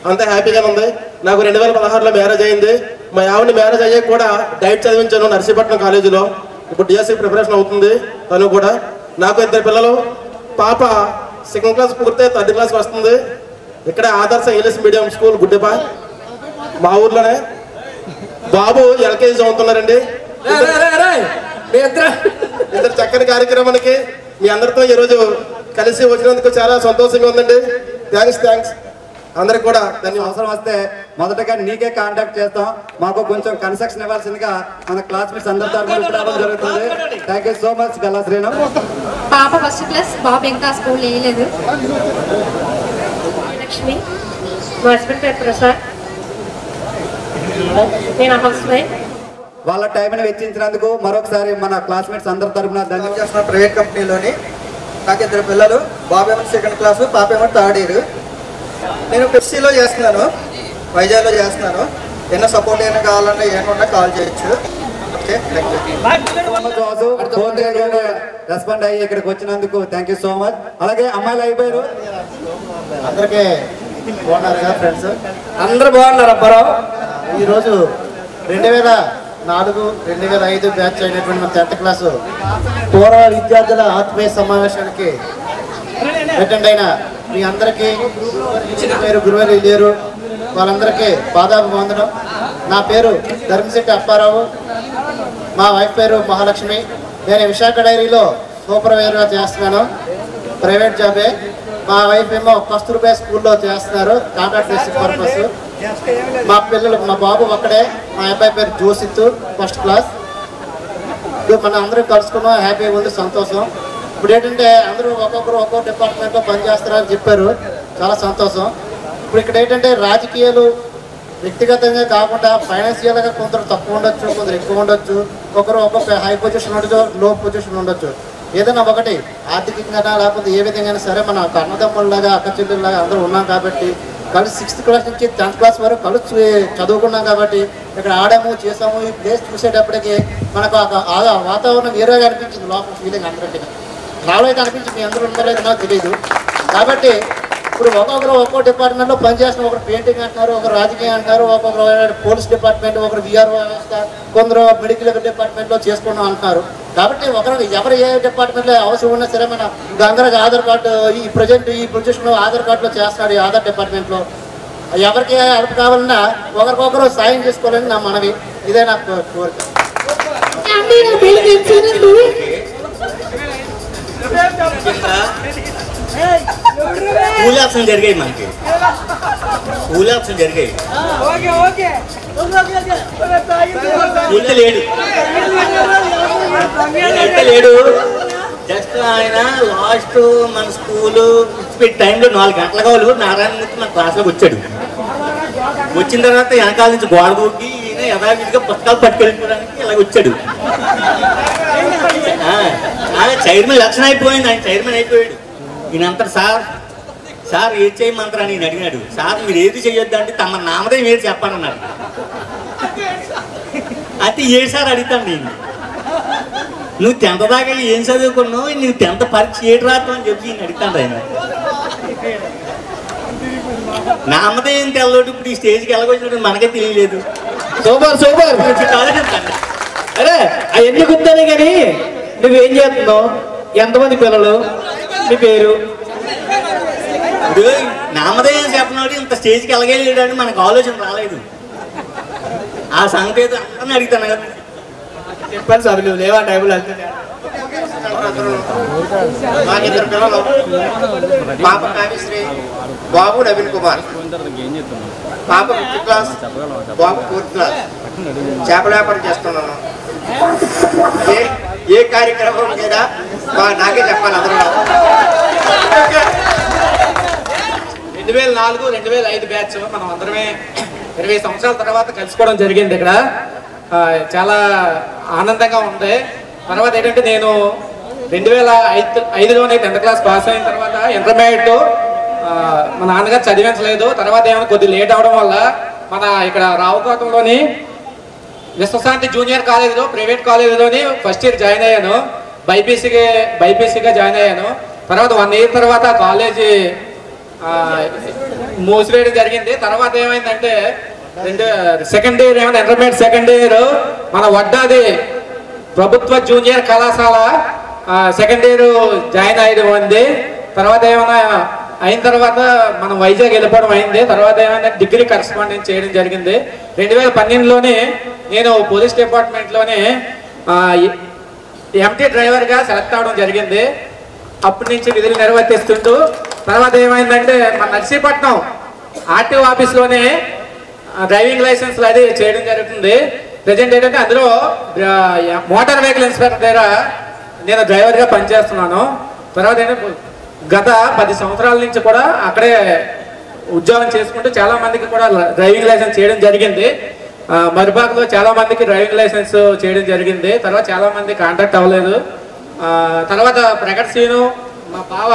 అంత హ్యాపీగానే ఉంది. నాకు 2016లో మ్యారేజ్ అయింది. మా ఆవిడని మ్యారేజ్ అయ్యాక కూడా డైట్ చదివించాను నర్సీపట్నం కాలేజీలో. ఇప్పుడు డిఎస్సి ప్రిపరేషన్ అవుతుంది తను కూడా. నాకు 2 పిల్లలు. పాప 2nd క్లాస్ పూర్తి 3rd క్లాస్కి వస్తుంది. ఇక్కడ ఆదర్శ ఇంగ్లీష్ మీడియం స్కూల్ గుడ్డెప మా ఊర్లోనే. బాబు LKG చదువుతున్నారండి. ఇంత చక్కని కార్యక్రమానికి మీ అందరితో ఈరోజు కలిసి వచ్చినందుకు చాలా సంతోషంగా ఉందండి. థ్యాంక్స్ అందరికి కూడా ధన్యవాదాలు. అవసరం వస్తే మొదటగా నీకే కాంటాక్ట్ చేస్తాం. మాకు కొంచెం కన్సెక్షన్ ఇవ్వాల్సిందిగా మన క్లాస్మేట్స్ అందరితో రావడం జరుగుతుంది. Thank you so much Galla Srinu. పాప 1st క్లాస్, బాబు ఇంకా స్కూల్ వేయలేదు. లక్ష్మి, మా హస్బెండ్ పేరు ప్రసాద్, నేను హౌస్ వైఫ్. వాళ్ళ టైంని వెచ్చించినందుకు మరొకసారి మన క్లాస్మేట్స్ అందరి తరఫున ధన్యవాదాలు. చేస్తున్న ప్రైవేట్ కంపెనీలోని నాకు 2 పిల్లలు. బాబు ఏమో 2nd క్లాసు, పాప ఏమో 3rd ఇయర్. నేను పెప్సీలో చేస్తున్నాను, వైజాగ్లో చేస్తున్నాను. ఏమైనా సపోర్ట్ ఏమైనా కావాలన్నా ఏమన్నా కాల్ చేయొచ్చు. ఓకే, రెస్పాండ్ అయ్యి ఇక్కడికి వచ్చినందుకు థ్యాంక్ యూ సో మచ్. అలాగే అమ్మాయిలు అయిపోయారు. అందరికీ బాగున్నారు కదా ఫ్రెండ్స్? అందరూ బాగున్నారు. అబ్బారావు ఈరోజు 2004, 2005 బ్యాచ్ అయినటువంటి మన 10th క్లాసు పూర్వ విద్యార్థుల ఆత్మీయ సమావేశానికి అటెండ్ అయిన మీ అందరికీ పేరు గురువారు లేరు వాళ్ళందరికీ పాదాభివందనం. నా పేరు ధర్మశెట్టి అప్పారావు, మా వైఫ్ పేరు మహాలక్ష్మి. నేను విశాఖ డైరీలో సూపర్వైజర్గా చేస్తున్నాను, ప్రైవేట్ జాబే. మా వైఫ్ ఏమో కస్తూర్బా స్కూల్లో చేస్తున్నారు, కాంట్రాక్ట్ బేసిక్ పర్పస్. మా పిల్లలు, మా బాబు ఒక్కడే, మా అబ్బాయి పేరు జోసిత్, ఫస్ట్ క్లాస్. మన అందరం కలుసుకున్నాం, హ్యాపీగా ఉంది, సంతోషం. ఇప్పుడు ఏంటంటే అందరూ ఒక్కొక్కరు ఒక్కొక్క డిపార్ట్మెంట్లో పనిచేస్తారని చెప్పారు, చాలా సంతోషం. ఇప్పుడు ఇక్కడ ఏంటంటే రాజకీయాలు వ్యక్తిగతంగా కాకుండా ఫైనాన్షియల్గా కొందరు తక్కువ ఉండొచ్చు, కొందరు ఎక్కువ ఉండొచ్చు, ఒకరు ఒక్కొక్క హై పొజిషన్ ఉండొచ్చు, లో పొజిషన్ ఉండొచ్చు. ఏదైనా ఒకటి ఆర్థికంగా లేకపోతే ఏ విధంగా సరే మన అన్నదమ్ముల్లాగా అక్క చెల్లెల్లాగా అందరూ ఉన్నాం కాబట్టి, కలిసి 6th క్లాస్ నుంచి 10th క్లాస్ వరకు కలిసి చదువుకున్నాం కాబట్టి ఇక్కడ ఆడాము చేసాము. ఈ ప్లేస్ చూసేటప్పటికి మనకు ఆ వాతావరణం వేరేగా అనిపించింది, లోపల ఫీలింగ్ అందరికీ. నాలో అయితే అనిపించింది, మీ అందరూ ఉండలేదు నాకు తెలియదు. కాబట్టి ఇప్పుడు ఒక్కొక్కరు ఒక్కో డిపార్ట్మెంట్లో పనిచేస్తున్నారు. ఒకరు పెయింటింగ్ అంటున్నారు, ఒకరు రాజకీయం అంటారు, ఒక్కొక్కరు పోలీస్ డిపార్ట్మెంట్, ఒకరు విఆర్ఓ వ్యవస్థ, కొందరు మెడికల్ డిపార్ట్మెంట్లో చేసుకున్నాం అంటున్నారు. కాబట్టి ఒకరు ఎవరు ఏ డిపార్ట్మెంట్లో అవసరం ఉన్నా సరే మన గంగరాజ్ ఆధార్ కార్డు ఈ ప్రజెంట్ ఈ పొజిషన్లో ఆధార్ కార్డులో చేస్తున్నాడు, ఈ ఆధార్ డిపార్ట్మెంట్లో. ఎవరికి హెల్ప్ కావాలన్నా ఒకరికొకరు సాయం చేసుకోవాలని నా మనవి. ఇదే నా కోరిక. స్కూల్ ఆప్షన్ జరిగాయి, మనకి స్కూల్ ఆప్షన్ జరిగాయి. లేడు జస్ట్ ఆయన లాస్ట్ మన స్కూలు టైంలో 4 గంటల కావాలి నారాయణమూర్తి మన క్లాస్లోకి వచ్చాడు. వచ్చిన తర్వాత వెనకాల నుంచి గోడ దూకి ఈయన యథావిధిగా పుస్తకాలు పట్టుకెళ్ళిపోవడానికి ఇలాగ వచ్చాడు. చైర్మన్ లక్షణం అయిపోయింది, ఆయన చైర్మన్ అయిపోయాడు. ఈయనంతా సార్ ఏది చేయమంటారా నేను అడిగినాడు. సార్ మీరు ఏది చేయొద్దు అంటే తమ నామదేం ఏది చెప్పాలన్నాడు. అయితే ఏడు సార్ అడుగుతాను నేను, నువ్వు 10th దాకా ఏం చదువుకున్నావు, నువ్వు 10th పరీక్ష ఏడు రాస్తావు అని చెప్పి నేను అడుగుతాను. ఆయన నామదేం తెల్లడు. ఇప్పుడు ఈ స్టేజ్కి వెళ్ళకొచ్చినట్టు మనకే తెలియలేదు. అరే అవన్నీ గుర్తానే కానీ నువ్వేం చేస్తున్నావు, ఎంతమంది పిల్లలు, నీ పేరు? ఇప్పుడు నామదేయం చెప్పినాడు, ఇంత స్టేజ్కి వెళ్ళగలిగాడని మనకు ఆలోచన రాలేదు. ఆ సంగతి ఏదో అందరిని అడుగుతాను కదా. చెప్పాను సార్, నువ్వు లేవా టైంలో వెళ్తే. మాకిద్దరు పిల్లలు, పాప కావ్యశ్రీ, బాబు నవీన్ కుమార్. పాప 5th క్లాస్, బాబు 4th క్లాస్. చేపల వ్యాపారం చేస్తున్నాను. ఏ కార్యక్రమం మీద నాకే చెప్పాలి అందరూ. 2004, 2005 బ్యాచ్ మనం అందరమే 20 సంవత్సరాల తర్వాత కలుసుకోవడం జరిగింది. ఇక్కడ చాలా ఆనందంగా ఉంది. తర్వాత ఏంటంటే నేను 2005లోనే 10th క్లాస్ పాస్ అయిన తర్వాత ఇంటర్మీడియట్ మా నాన్నగారు చదివించలేదు. తర్వాత ఏమైనా కొద్దిగా లేట్ అవడం వల్ల మన ఇక్కడ రావుకోటంలోని విశ్వశాంతి జూనియర్ కాలేజీలో, ప్రైవేట్ కాలేజీలోని ఫస్ట్ ఇయర్ జాయిన్ అయ్యాను. బైపీసీగా జాయిన్ అయ్యాను. తర్వాత 1 year తర్వాత కాలేజీ మూసివేయడం జరిగింది. తర్వాత ఏమైందంటే సెకండ్ ఇయర్ ఏమైనా ఇంటర్మీడియట్ సెకండ్ ఇయర్ మన వడ్డాది ప్రభుత్వ జూనియర్ కళాశాల సెకండ్ ఇయర్ జాయిన్ అయ్యింది. తర్వాత ఏమైనా అయిన తర్వాత మనం వైజాగ్ వెళ్ళిపోవడం అయింది. తర్వాత ఏమైనా డిగ్రీ కరెస్పాండెన్స్ చేయడం జరిగింది. 2012లోనే నేను పోలీస్ డిపార్ట్మెంట్లోనే ఎంటీ డ్రైవర్గా సెలెక్ట్ అవ్వడం జరిగింది. అప్పటి నుంచి విధులు నిర్వర్తిస్తుంటూ తర్వాత ఏమైందంటే మన నర్సీపట్నం ఆర్టీఓ ఆఫీస్లోనే డ్రైవింగ్ లైసెన్స్ అది చేయడం జరుగుతుంది. ప్రజెంట్ ఏంటంటే అందులో మోటార్ వెహికల్ ఇన్స్పెక్టర్ దగ్గర నేను డ్రైవర్గా పనిచేస్తున్నాను. తర్వాత ఏంటంటే గత 10 సంవత్సరాల నుంచి కూడా అక్కడే ఉద్యోగం చేసుకుంటూ చాలా మందికి కూడా డ్రైవింగ్ లైసెన్స్ చేయడం జరిగింది. మరిబాగ్లో చాలా మందికి డ్రైవింగ్ లైసెన్స్ చేయడం జరిగింది. తర్వాత చాలా మంది కాంటాక్ట్ అవ్వలేదు. తర్వాత ప్రకట్ సీను మా బావ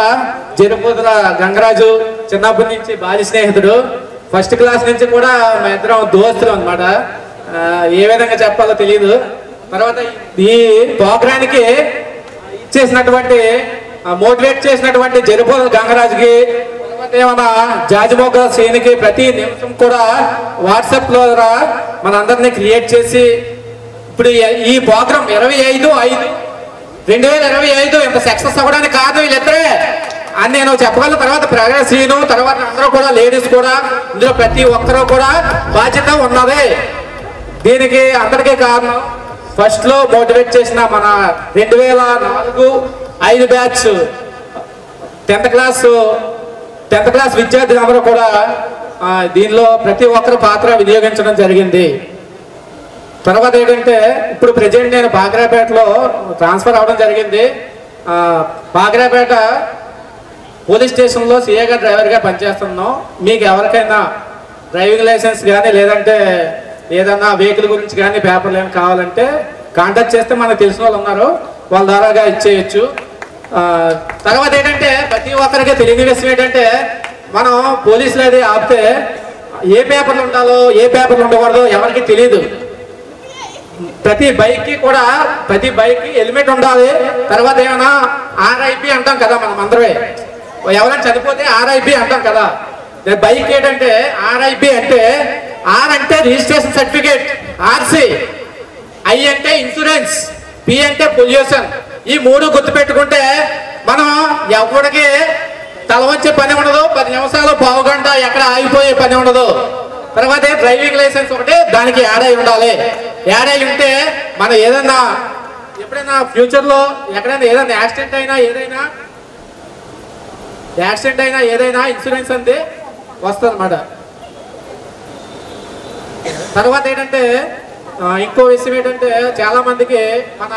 జరుపుతుల గంగరాజు చిన్నప్పటి నుంచి బాల్య స్నేహితుడు. ఫస్ట్ క్లాస్ నుంచి కూడా మా ఇద్దరం దోస్తులు అనమాట. ఏ విధంగా చెప్పాలో తెలియదు. తర్వాత ఈ ప్రోగ్రానికి ఇచ్చేసినటువంటి మోటివేట్ చేసినటువంటి జరుపుల గంగరాజుకి, తర్వాత ఏమన్నా జాజిమోగ శ్రేణికి ప్రతి నిమిషం కూడా వాట్సాప్ లో మన అందరినీ క్రియేట్ చేసి ఇప్పుడు ఈ ప్రోగ్రామ్ 25/5/2025 ఇంత సక్సెస్ అవ్వడానికి కాదు వీళ్ళిద్దరే. అని నేను చెప్పగలను. తర్వాత ప్రగతిశ్రీను, తర్వాత అందరూ కూడా లేడీస్ కూడా ఇందులో ప్రతి ఒక్కరూ కూడా బాధ్యత ఉన్నదే. దీనికి అందరికీ కారణం ఫస్ట్ లో మోటివేట్ చేసిన మన 2004-5 బ్యాచ్ 10th క్లాస్ విద్యార్థులందరూ కూడా దీనిలో ప్రతి ఒక్కరు పాత్ర వినియోగించడం జరిగింది. తర్వాత ఏంటంటే ఇప్పుడు ప్రజెంట్ నేను బాగ్రాపేటలో ట్రాన్స్ఫర్ అవడం జరిగింది. బాగ్రాపేట పోలీస్ స్టేషన్లో సిఏగా డ్రైవర్గా పనిచేస్తున్నాం. మీకు ఎవరికైనా డ్రైవింగ్ లైసెన్స్ కానీ లేదంటే ఏదన్నా వెహికల్ గురించి కానీ పేపర్లు ఏమైనా కావాలంటే కాంటాక్ట్ చేస్తే మనకు తెలిసిన వాళ్ళు ఉన్నారు, వాళ్ళ ద్వారాగా ఇచ్చేయచ్చు. తర్వాత ఏంటంటే ప్రతి ఒక్కరికి తెలియని విషయం ఏంటంటే మనం పోలీసులు అది ఆపితే ఏ పేపర్లు ఉండాలో ఏ పేపర్లు ఉండకూడదో ఎవరికి తెలియదు. ప్రతి బైక్కి హెల్మెట్ ఉండాలి. తర్వాత ఏమైనా RIP అంటాం కదా మనం అందరమే, ఎవరైనా చనిపోతే RIP అంటాం కదా. బైక్ ఏంటంటే RIP అంటే R అంటే రిజిస్ట్రేషన్ సర్టిఫికేట్, RC, I అంటే ఇన్సూరెన్స్, P అంటే పొల్యూషన్. ఈ 3 గుర్తుపెట్టుకుంటే మనం ఎవరికి తల వచ్చే పని ఉండదు, 10 నిమిషాలు పావు గంట ఎక్కడ ఆగిపోయే పని ఉండదు. తర్వాత డ్రైవింగ్ లైసెన్స్ ఒకటి దానికి యాడ్ అయి ఉండాలి. యాడ్ అయి ఉంటే మనం ఏదన్నా ఎప్పుడైనా ఫ్యూచర్లో ఎక్కడైనా ఏదైనా యాక్సిడెంట్ అయినా ఏదైనా ఇన్సూరెన్స్ అంతే వస్తుంది అన్నమాట. తర్వాత ఏంటంటే ఇంకో విషయం ఏంటంటే చాలా మందికి మన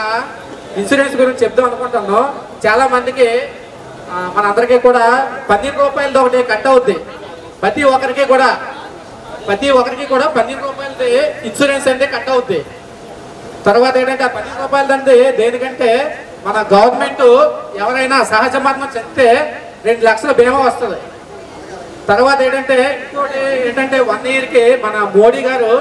ఇన్సూరెన్స్ గురించి చెప్దాం అనుకుంటున్నాను. చాలా మందికి మనందరికీ కూడా 15 రూపాయలది ఒకటి కట్ అవుద్ది. ప్రతి ఒక్కరికి కూడా 15 రూపాయలది ఇన్సూరెన్స్ అంటే కట్ అవుద్ది. తర్వాత ఏంటంటే ఆ 15 రూపాయలదండి దేనికంటే మన గవర్నమెంట్ ఎవరైనా సహజ మరణం చెప్తే 2 లక్షల బీమా వస్తుంది. తర్వాత ఏంటంటే ఇంకోటి ఏంటంటే 1 ఇయర్కి మన మోడీ గారు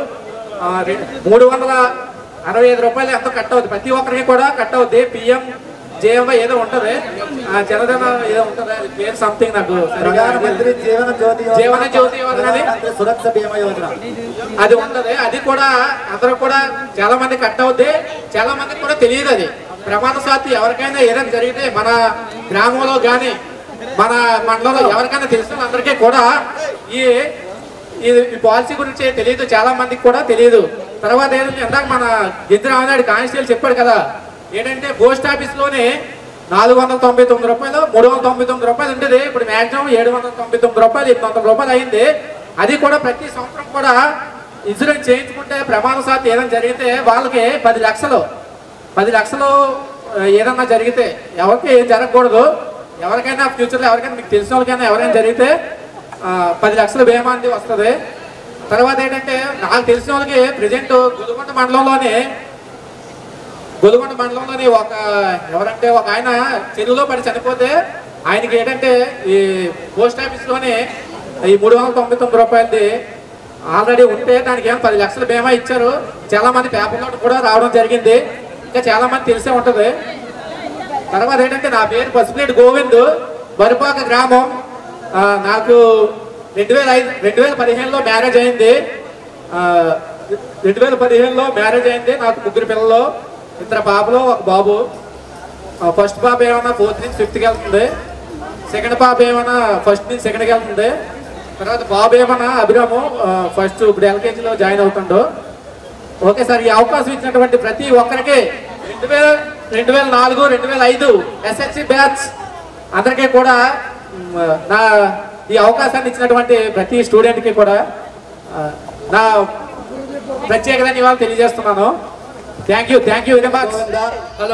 365 రూపాయలు ఎంతో కట్ అవుతుంది. ప్రతి ఒక్కరికి కూడా కట్ అవుద్ది. PMJY ఏదో ఉంటుంది, జనధన ఏదో ఉంటుంది, అది పేరు సంథింగ్ నాకు జీవన జ్యోతి సురక్ష బీమా యోజన అది ఉంటుంది. అది కూడా అందరూ కూడా చాలా మంది కట్ అవుద్ది. చాలా మందికి కూడా తెలియదు. అది ప్రమాదశాత్తు ఎవరికైనా ఏదైనా జరిగితే మన గ్రామంలో కానీ మన మండలంలో ఎవరికైనా తెలిసిన అందరికీ కూడా ఈ పాలసీ గురించి తెలియదు, చాలా మందికి కూడా తెలియదు. తర్వాత ఏంటంటే ఇందాక మన గిద్దరామనాయుడు కానిస్టేబుల్ చెప్పాడు కదా, ఏంటంటే పోస్ట్ ఆఫీస్లోనే 499 రూపాయలు 399 రూపాయలు ఉండేది. ఇప్పుడు మ్యాక్సిమం 799 రూపాయలు 800 రూపాయలు అయింది. అది కూడా ప్రతి సంవత్సరం కూడా ఇన్సూరెన్స్ చేయించుకుంటే ప్రమాదశాత్తు ఏదైనా జరిగితే వాళ్ళకి 10 లక్షలు ఏదన్నా జరిగితే ఎవరికి ఏం జరగకూడదు. ఎవరికైనా ఫ్యూచర్లో ఎవరికైనా మీకు తెలిసిన వాళ్ళకైనా ఎవరైనా జరిగితే 10 లక్షల బీమా అనేది వస్తుంది. తర్వాత ఏంటంటే నాకు తెలిసిన వాళ్ళకి ప్రజెంట్ గొలుగొండ మండలంలోని ఎవరంటే ఒక ఆయన చెరువులో పడి చనిపోతే ఆయనకి ఏంటంటే ఈ పోస్ట్ ఆఫీస్లోనే ఈ 399 రూపాయలది ఆల్రెడీ ఉంటే దానికి ఏమో 10 లక్షల బీమా ఇచ్చారు. చాలా మంది పేపర్లో కూడా రావడం జరిగింది. ఇంకా చాలా మంది తెలిసే ఉంటుంది. తర్వాత ఏంటంటే నా పేరు పసుపులేటి గోవింద్, బరిపాక గ్రామం. నాకు 2015లో మ్యారేజ్ అయింది. 2015లో మ్యారేజ్ అయింది. నాకు 3 పిల్లలు, 2 పాపలు, 1 బాబు. ఫస్ట్ పాప ఏమన్నా 4th నుంచి 5th వెళ్తుంది. సెకండ్ పాప ఏమన్నా 1st నుంచి 2nd వెళ్తుంది. తర్వాత బాబు ఏమన్నా అభిరాము ఫస్ట్ ఇప్పుడు LKGలో జాయిన్ అవుతుండు. ఓకే సార్, ఈ అవకాశం ఇచ్చినటువంటి ప్రతి ఒక్కరికి 2004, 2005 SSC బ్యాచ్ అందరికీ కూడా నా ఈ అవకాశాన్ని ఇచ్చినటువంటి ప్రతి స్టూడెంట్కి కూడా నా ప్రత్యేక ధన్యవాదాలు తెలియజేస్తున్నాను. Thank you very much.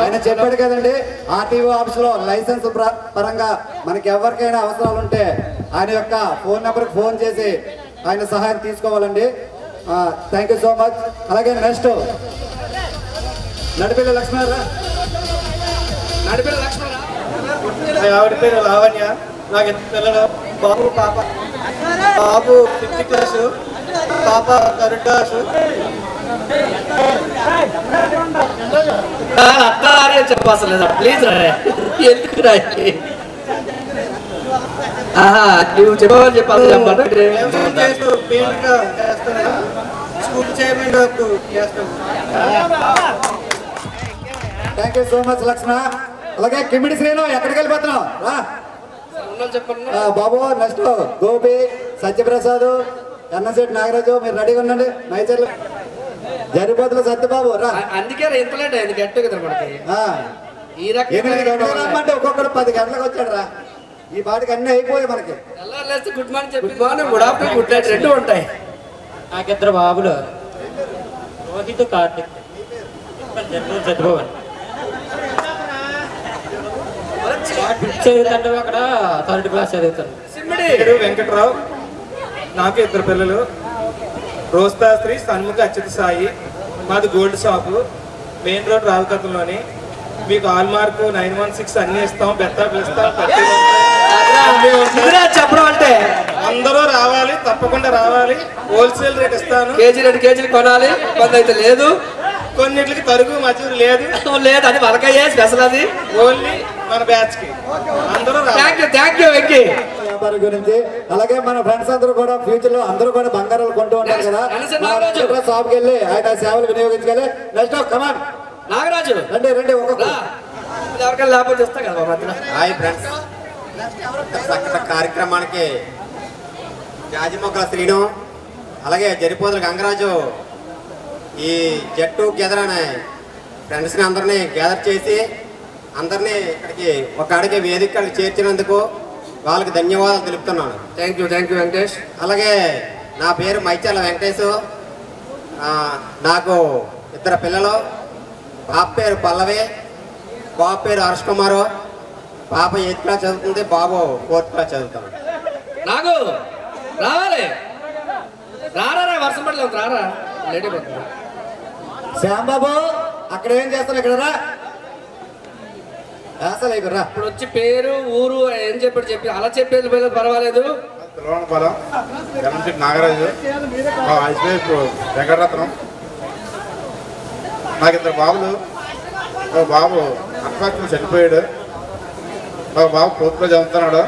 ఆయన చెప్పాడు కదండి, RTO ఆఫీస్ లో లైసెన్స్ పరంగా మనకి ఎవరికైనా అవసరాలు ఉంటే ఆయన యొక్క ఫోన్ నెంబర్కి ఫోన్ చేసి ఆయన సహాయం తీసుకోవాలండి. Thank you so much. అలాగే నెక్స్ట్ నడిపిల్ల లక్ష్మణ. ఆవిడ పేరు లావణ్య. నాకు 2 పిల్లలు, బాబు పాప. బాబు 5th క్లాసు, పాప 3rd క్లాసు. అక్క చెప్పాల్సిన ప్లీజ్ ఎందుకు రా నువ్వు చెప్పాలని చెప్పాలి. స్కూల్ చైర్మన్ చేస్తాను. థ్యాంక్ యూ సో మచ్ లక్ష్మణ. అలాగే కిమిడి శ్రీను, ఎక్కడికి వెళ్ళిపోతున్నావు రా. బాబు నెక్స్ట్ గోపి సత్యప్రసాద్ ఎన్నశెట్టి నాగరాజు మీరు రెడీగా ఉండండి మైచర్లు జరిపోతులు సత్యబాబు రా. అందుకే ఇంతలేండి ఆయన గట్టు కదా మనకి ఈ రకమంటే ఒక్కొక్కడు 10 గంటలకు వచ్చాడు రా. ఈ పాటికి అన్ని అయిపోయాయి మనకి. Good morning good morning good afternoon good night రెండు ఉంటాయి. నాకిద్దరు బాబులు రోహిత్ కార్తిక్ చదువుకోవాలి చదువుతాడు అక్కడ 3rd క్లాస్ చదువుతాను. పేరు వెంకట్రావు. నాకు 2 పిల్లలు. రోస్తాశ్రీ సన్ముఖ అచ్యుత సాయి. మాది గోల్డ్ షాపు మెయిన్ రోడ్ రావుకతంలోని. మీకు ఆల్ మార్కు 916 అన్ని ఇస్తాం. బెత్తాలు ఇస్తాం. చెప్పడం అంటే అందరూ రావాలి, తప్పకుండా రావాలి. హోల్సేల్ రేట్ ఇస్తాను. కేజీ 2 కేజీలు కొనాలి. కొందైతే లేదు, కొన్నిటికి తరుగు మజూరు లేదు. లేదు అది వరకయ్యే స్పెషల్. అది ఓన్లీ మన బ్యాచ్ కి అందరూ. Thank you Venky. వ్యాపారం గురించి అలాగే మన ఫ్రెండ్స్ అందరూ కూడా ఫ్యూచర్ లో అందరూ కూడా బంగారాలు కొంటూ ఉంటారు కదా. షాప్కి వెళ్ళి ఆయన సేవలు వినియోగించుకోవాలి. నెక్స్ట్ కమాన్ నాగరాజు రండి రండి ఒక్కొక్క ఎవరికైనా లేకపోతే ఇస్తా కదా మధ్యలో. హాయ్ ఫ్రెండ్స్, చక్కటి కార్యక్రమానికి జాజిమొక్కల శ్రీను అలాగే జరిపోతుల గంగరాజు ఈ జట్టు గెదర్ అనే ఫ్రెండ్స్ని అందరినీ గ్యాదర్ చేసి అందరినీ ఇక్కడికి ఒక అడిగే వేదికలు చేర్చినందుకు వాళ్ళకి ధన్యవాదాలు తెలుపుతున్నాను. Thank you Venkatesh. అలాగే నా పేరు మైచాల వెంకటేష్. నాకు 2 పిల్లలు. పాప పేరు పల్లవి, బాబు పేరు హర్ష్ కుమారు. పాప 8th క్లాస్ చదువుతుంది, బాబు 4th క్లాస్ చదువుతాడు. నాకు రావాలి రారా వర్షం పడలేదు రారా లేట్ అయిపోతుంది. శ్యాంబాబు అక్కడ ఏం చేస్తాను ఇక్కడ రా. ఇప్పుడు వచ్చి పేరు ఊరు ఏం చెప్పి అలా చెప్పేది పేరు పర్వాలేదు. నాగరాజు, వెంకటరత్నం. నాకు 2 బాబులు. ఒక బాబు అన్ఫార్చునేట్ చనిపోయాడు. ఒక బాబు 4th క్లాస్ చదువుతున్నాడు.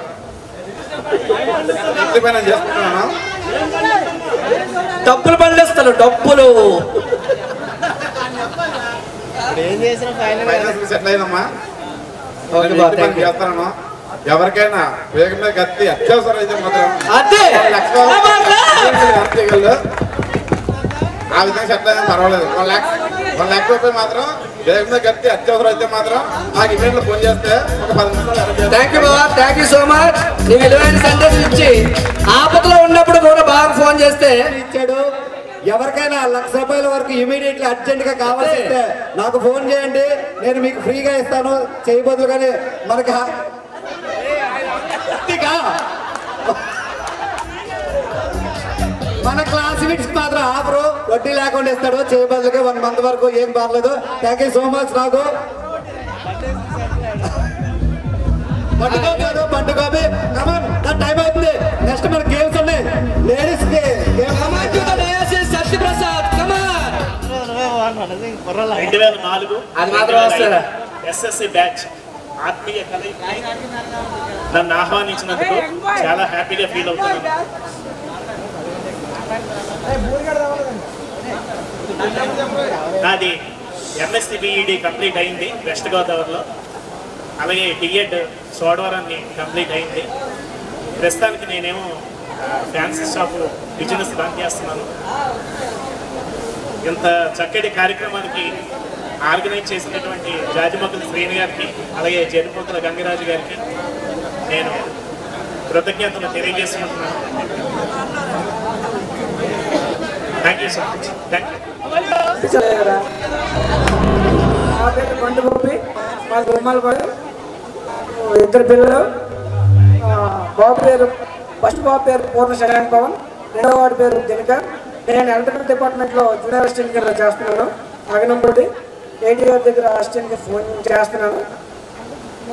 ఇంటి పైన చేసుకుంటున్నాను. డబ్బులు పండిస్తాను డబ్బులు. సెటిల్ అయినమ్మా చేస్తాను. ఎవరికైనా వేగంగా కత్తి అత్యవసరం అయితే మాత్రం ఆ విధంగా సెటిల్ అయినా పర్వాలేదు. 1 లక్ష రూపాయలు మాత్రం వేగంగా కత్తి అత్యవసరం అయితే మాత్రం నాకు ఇమీడియట్ ఫోన్ చేస్తే ఒక 10 నిమిషాలు. Thank you Baba, thank you so much. నీ విలువైన సందేశం ఇచ్చి ఆపదలో ఉన్నప్పుడు కూడా బాగా ఫోన్ చేస్తే ఇచ్చాడు. ఎవరికైనా 1 లక్ష రూపాయల వరకు ఇమీడియట్లీ అర్జెంట్ గా కావాల్సి నాకు ఫోన్ చేయండి, నేను మీకు ఫ్రీగా ఇస్తాను. చేయబోదు కానీ మనకి మన క్లాస్మేట్స్ మాత్రం ఆఫరు వడ్డీ లేకుండా ఇస్తాడు. చేయబదులుగా 1 మంత్ వరకు ఏం పర్లేదు. Thank you so much. నాకు పండుగోబి టైం అవుతుంది. నెక్స్ట్ మన గేమ్స్ ఉన్నాయి. లేడీస్ కి సత్యప్రసాద్ 2004 అది మాత్రం వస్తారా SSC బ్యాచ్ ఆత్మీయ కలయిక నన్ను ఆహ్వానించినందుకు చాలా హ్యాపీగా ఫీల్ అవుతున్నాను. నాది MSc BEd కంప్లీట్ అయింది వెస్ట్ గోదావరిలో. అలాగే డిఎడ్ సోడవరాన్ని కంప్లీట్ అయింది. ప్రస్తుతానికి నేనేమో ఫ్యాన్సీ షాపు బిజినెస్ రన్ చేస్తున్నాను. ఇంత చక్కటి కార్యక్రమానికి ఆర్గనైజ్ చేసినటువంటి జాజిమొక్కల శ్రీని గారికి అలాగే జరిపోతుల గంగరాజు గారికి నేను కృతజ్ఞతలు తెలియజేసుకుంటున్నాను. Thank you so much. Thank you. నా పేరు పండుగోపి, మా గుమ్మాలపాడు. 2 పిల్లలు. ఫస్ట్ బాబు పేరు పూర్ణ శరణ్ పవన్, 2వ వాడి పేరు దినకర్. నేను ఎలక్ట్రికల్ డిపార్ట్మెంట్లో జూనియర్ అసిస్టెంట్ కింద చేస్తున్నాను. అగనంపూడి 80 గారి దగ్గర అసిస్టెంట్కి ఫోన్ చేస్తున్నాను.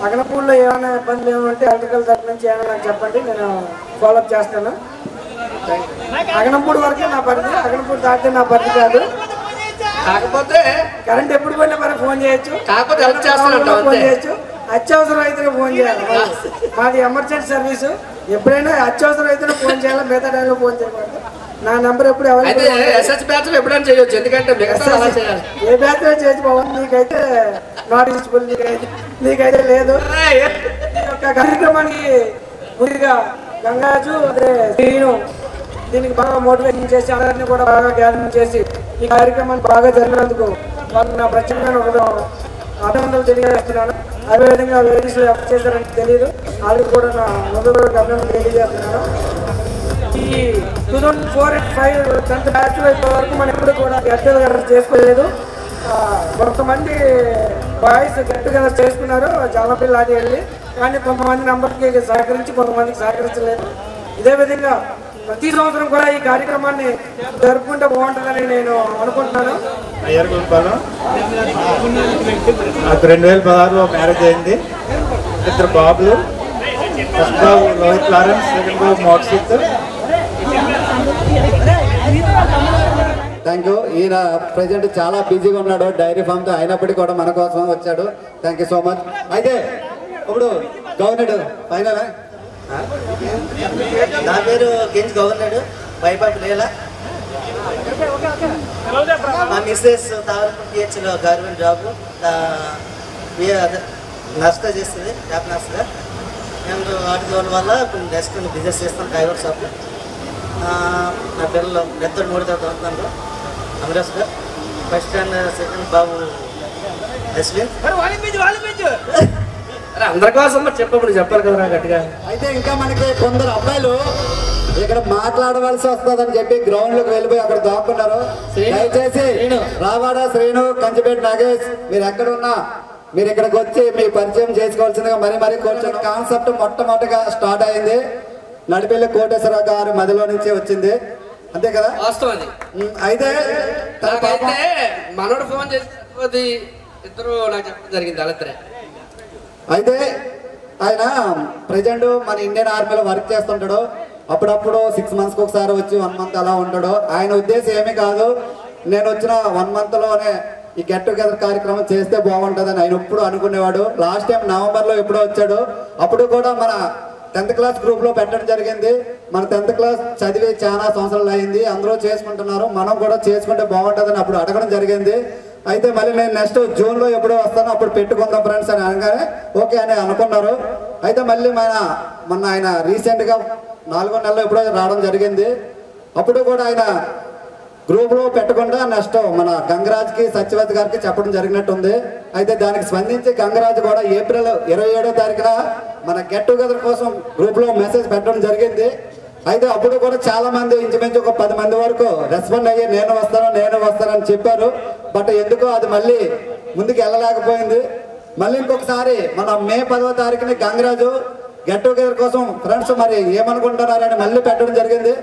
అగనపూడిలో ఏమైనా ఇబ్బందులు ఏమంటే ఎలక్ట్రికల్ తరఫు నుంచి ఏమైనా నాకు చెప్పండి, నేను ఫాలోఅప్ చేస్తాను. అగనంపూడి వరకే నా పరిధి, అగనంపూడి దాటితే నా పరిధి కాదు. కాకపోతే కరెంట్ ఎప్పుడు పోయినా మరి ఫోన్ చేయొచ్చు, కాకపోతే హెల్ప్ చేస్తాను ఫోన్ చేయొచ్చు. అత్యవసరం అయితే ఫోన్ చేయాలి. మాది ఎమర్జెన్సీ సర్వీసు. ఎప్పుడైనా అత్యవసరం అయితే ఫోన్ చేయాలి, మిగతా టైంలో ఫోన్ చేయకూడదు. నా నెంబర్ ఎప్పుడు ఎప్పుడైనా చేయొచ్చు, ఎందుకంటే ఏ బ్యాచ్ చేయొచ్చు బాగుంది. నీకైతే నాట్ యూజ్ఫుల్, నీకైతే లేదు. ఈ యొక్క కార్యక్రమానికి ముందుగా గంగాజు అదే శ్రీను దీనికి బాగా మోటివేషన్ చేసి అందరినీ కూడా బాగా గ్యాదరింగ్ చేసి ఈ కార్యక్రమాన్ని బాగా జరిగినందుకు వాళ్ళకి నా ప్రత్యేకమైన అభినందనలు తెలియజేస్తున్నాను. అదేవిధంగా లేడీస్ ఎవరు చేశారని తెలియదు, వాళ్ళకి కూడా నా హృదయపూర్వక అభినందనలు తెలియజేస్తున్నాను. ఈ 2004-5 10th బ్యాచ్ వరకు మనం ఎప్పుడు కూడా గెట్ టుగెదర్ చేసుకోలేదు. కొంతమంది బాయ్స్ గెట్ టుగెదర్ చేసుకున్నారు చాలా పిల్లలు అది వెళ్ళి, కానీ కొంతమంది నెంబర్కి సహకరించి కొంతమందికి సహకరించలేదు. ఇదే విధంగా ప్రతి సంవత్సరం కూడా ఈ కార్యక్రమాన్ని జరుపుకుంటే బాగుంటుందని నేను అనుకుంటున్నాను. నాకు 2016లో మ్యారేజ్ అయింది. 2 బాబులు. ఫస్ట్ బాబు లోహిత్ లారెన్స్, సెకండ్ బాబు మోక్షిత్. Thank you. ఈయన ప్రెజెంట్ చాలా బిజీగా ఉన్నాడు డైరీ ఫామ్తో, అయినప్పటికీ కూడా మన కోసం వచ్చాడు. Thank you so much. అయితే ఇప్పుడు గవర్నర్ ఫైనల్. నా పేరు గెంజ్ గవర్నర్ వైబాబు లీలా. మా మిస్సెస్ తావరపూర్ పిహెచ్లో గవర్నమెంట్ జాబ్ నర్స్గా చేస్తుంది, జాబ్ నర్స్గా. మేము వాటి వల్ల నెక్స్ట్ బిజినెస్ చేస్తాం, డ్రైవర్ షాప్. నా పిల్లలు పెద్దోడు 3వ తరగతి చదువుతున్నారు, అమరేష్గా. ఫస్ట్ అండ్ సెకండ్ బాబు అశ్విన్. అందరి కోసం చెప్పప్పుడు చెప్పాలి కదా గట్టిగా. అయితే ఇంకా మనకి కొందరు అబ్బాయిలు ఇక్కడ మాట్లాడవలసి వస్తుందని చెప్పి గ్రౌండ్ లోకి వెళ్ళిపోయి అక్కడ దాక్కున్నారు. దయచేసి రావాడ శ్రీను, కంచిపేట నాగేష్, మీరు ఎక్కడ ఉన్నా మీరు ఇక్కడికి వచ్చి మీ పరిచయం చేసుకోవాల్సిందిగా మరీ కూర్చొని. కాన్సెప్ట్ మొట్టమొదటిగా స్టార్ట్ అయింది నడిపెల్లి కోటేశ్వర గారి మధ్యలో నుంచి వచ్చింది, అంతే కదా? అయితే మనోడు ఫోన్ చేసి ఇద్దరు నాకు చెప్పడం జరిగింది వాళ్ళిద్దరే. అయితే ఆయన ప్రజెంట్ మన ఇండియన్ ఆర్మీలో వర్క్ చేస్తుంటాడు. అప్పుడప్పుడు 6 monthsకి ఒకసారి వచ్చి 1 month అలా ఉంటాడు. ఆయన ఉద్దేశం ఏమీ కాదు, నేను వచ్చిన 1 monthలోనే ఈ గెట్ టుగెదర్ కార్యక్రమం చేస్తే బాగుంటుందని ఆయన ఎప్పుడు అనుకునేవాడు. లాస్ట్ టైం నవంబర్లో ఎప్పుడో వచ్చాడు. అప్పుడు కూడా మన 10th క్లాస్ గ్రూప్లో పెట్టడం జరిగింది. మన 10th క్లాస్ చదివి చాలా సంవత్సరాలు అయింది, అందరూ చేసుకుంటున్నారు, మనం కూడా చేసుకుంటే బాగుంటుందని అప్పుడు అడగడం జరిగింది. అయితే మళ్ళీ నేను నెక్స్ట్ జూన్లో ఎప్పుడో వస్తాను, అప్పుడు పెట్టుకుందాం ఫ్రెండ్స్ అని అనగానే ఓకే అని అనుకున్నారు. అయితే మళ్ళీ మొన్న ఆయన రీసెంట్గా 4వ నెలలో ఎప్పుడో రావడం జరిగింది. అప్పుడు కూడా ఆయన గ్రూప్లో పెట్టకుండా నెక్స్ట్ మన గంగరాజ్కి సత్యవతి గారికి చెప్పడం జరిగినట్టుంది. అయితే దానికి స్పందించి గంగరాజు కూడా ఏప్రిల్ 27వ తారీఖున మన గెట్ టుగెదర్ కోసం గ్రూప్లో మెసేజ్ పెట్టడం జరిగింది. అయితే అప్పుడు కూడా చాలా మంది ఇంచుమించు ఒక 10 మంది వరకు రెస్పాండ్ అయ్యి నేను వస్తానని చెప్పారు. బట్ ఎందుకో అది మళ్ళీ ముందుకు వెళ్ళలేకపోయింది. మళ్ళీ ఇంకొకసారి మన మే 10వ తారీఖుని గంగరాజు గెట్ టుగెదర్ కోసం ఫ్రెండ్స్ మరి ఏమనుకుంటున్నారని మళ్ళీ పెట్టడం జరిగింది.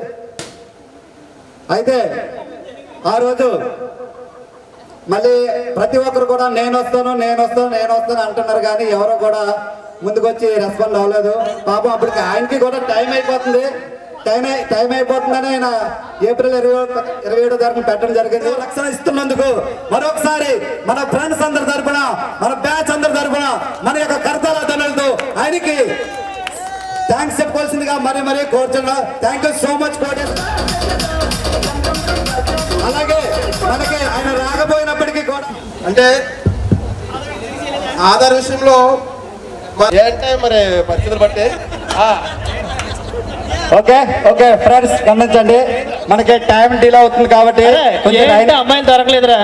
అయితే ఆ రోజు మళ్ళీ ప్రతి ఒక్కరు కూడా నేను వస్తాను అంటున్నారు, కానీ ఎవరో కూడా ముందుకొచ్చి రెస్పాండ్ అవ్వలేదు. పాపం అప్పటికి ఆయనకి కూడా టైం అయిపోతుందని ఆయన ఏప్రిల్ 27వ తారీఖున పెట్టడం జరిగింది. రక్షణ ఇస్తున్నందుకు మరొకసారి మన ఫ్రెండ్స్ అందరి తరఫున, మన బ్యాచ్ అందరి తరఫున, మన యొక్క కర్తల ధనులతో ఆయనకి థ్యాంక్స్ చెప్పుకోవాల్సిందిగా మరీ కోరుతున్నా. Thank you so much Koteswara. అలాగే మనకి ఆయన రాకపోయినప్పటికీ కూడా అంటే ఆధార్ విషయంలో ఏంటంటే మరి పరిస్థితులు బట్టి ఓకే ఫ్రెండ్స్ గమనించండి, మనకి టైం డీల్ అవుతుంది కాబట్టి అమ్మాయిని దొరకలేదురా.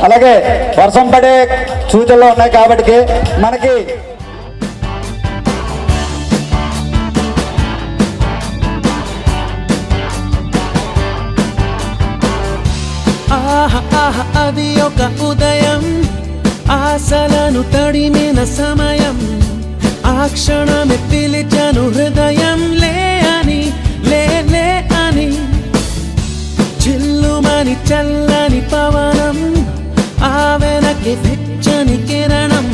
అలాగే వర్షం పడే సూచనలు ఉన్నాయి కాబట్టి మనకి అది ఒక ఉదయం, ఆశలను తడిమిన సమయం, ఆ క్షణమే పిలిచాను హృదయం లే అని చిల్లుమని చల్లని పవనం, ఆ వెనక్కి వెచ్చని కిరణం,